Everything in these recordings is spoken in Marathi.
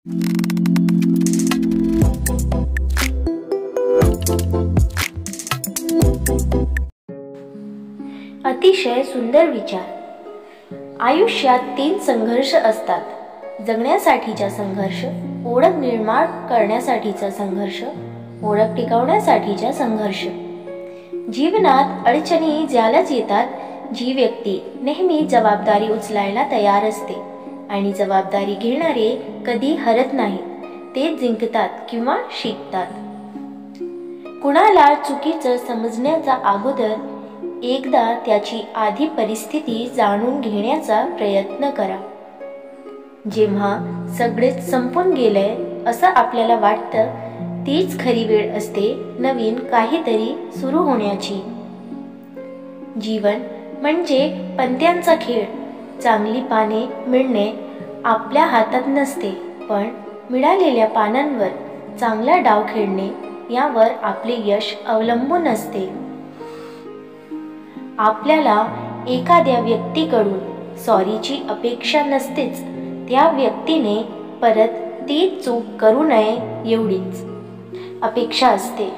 अतिशय सुंदर विचार। आयुष्यात 3 संघर्ष असतात: जगण्यासाठीचा संघर्ष, ओळख निर्माण करण्यासाठीचा संघर्ष, ओळख टिकवण्यासाठीचा संघर्ष। जीवनात अडचणी ज्यालाच येतात, जी व्यक्ती नेहमी जबाबदारी उचलायला तयार असते आणि जबाबदारी घेणारे कधी हरत नाहीत, ते जिंकतात किंवा शिकतात। कुणाला चुकीचं समजण्याच्या अगोदर एकदा त्याची आधी परिस्थिती जाणून घेण्याचा प्रयत्न करा। जेव्हा सगळेच संपून गेलंय असं आपल्याला वाटतं, तीच खरी वेळ असते नवीन काहीतरी सुरू होण्याची। जीवन म्हणजे पत्त्यांचा खेळ। चांगली पाने मिळणे आपल्या हातात नसते, पण मिळालेल्या पानांवर चांगला डाव खेळणे यावर आपले यश अवलंबून असते। आपल्याला एखाद्या व्यक्तीकडून सॉरीची अपेक्षा नसतेच, त्या व्यक्तीने परत तीच चूक करू नये एवढीच अपेक्षा असते।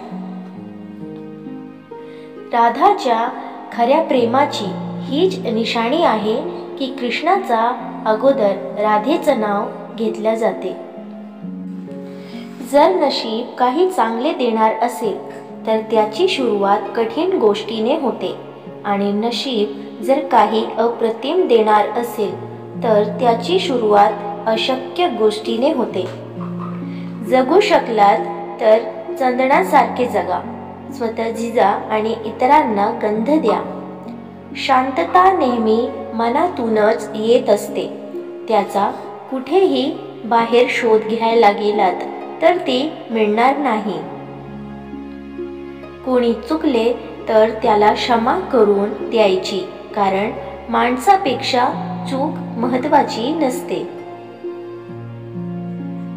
राधाच्या खऱ्या प्रेमाची हीच निशाणी आहे की कृष्णाचा अगोदर राधेचं नाव घेतले जाते। जर नशीब काही चांगले देणार असेल तर त्याची सुरुवात कठीण गोष्टीने होते, आणि नशीब जर काही अप्रतिम देणार असेल तर त्याची सुरुवात अशक्य गोष्टीने होते। जगू शकलात तर चंदनासारखे जगा, स्वतः झिजा आणि इतरांना गंध द्या। शांतता नेहमी मनातूनच येत असते, त्याचा कुठेही बाहेर शोध घ्यायला गेलात तर ती मिळणार नाही। कोणी चुकले तर त्याला क्षमा करून द्यायची, कारण माणसापेक्षा चूक महत्त्वाची नसते।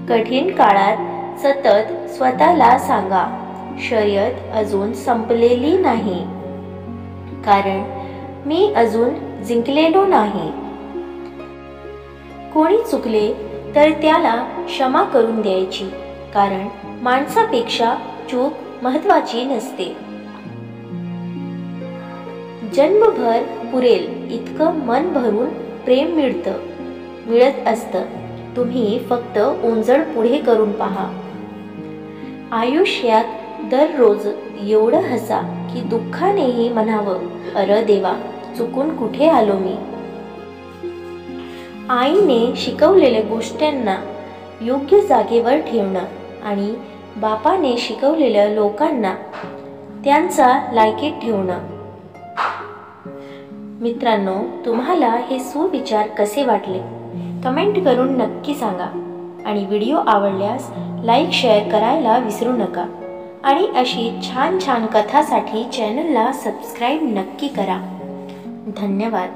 कठीण काळात सतत स्वतःला सांगा, शर्यत अजून संपलेली नाही, कारण मी अजून जिंकलेलो नाही। कोणी चुकले तर त्याला क्षमा करून द्यायची, कारण माणसापेक्षा चूक महत्त्वाची नसते। जन्मभर पुरेल इतकं मन भरून प्रेम मिळत असतं, तुम्ही फक्त ओंजळ पुढे करून पहा। आयुष्यात दररोज एवढं हसा की दुःखानेही म्हणावं, अरे देवा, चुकून कुठे आलो मी। आईने शिकवलेल्या गोष्टींना योग्य जागेवर ठेवणं आणि बापाने शिकवलेल्या लोकांना त्यांचा लायकीत ठेवणं। मित्रांनो, तुम्हाला हे सुविचार कसे वाटले कमेंट करून नक्की सांगा, आणि व्हिडिओ आवडल्यास लाईक शेअर करायला विसरू नका, आणि अशी छान छान कथासाठी चॅनलला सबस्क्राईब नक्की करा। धन्यवाद।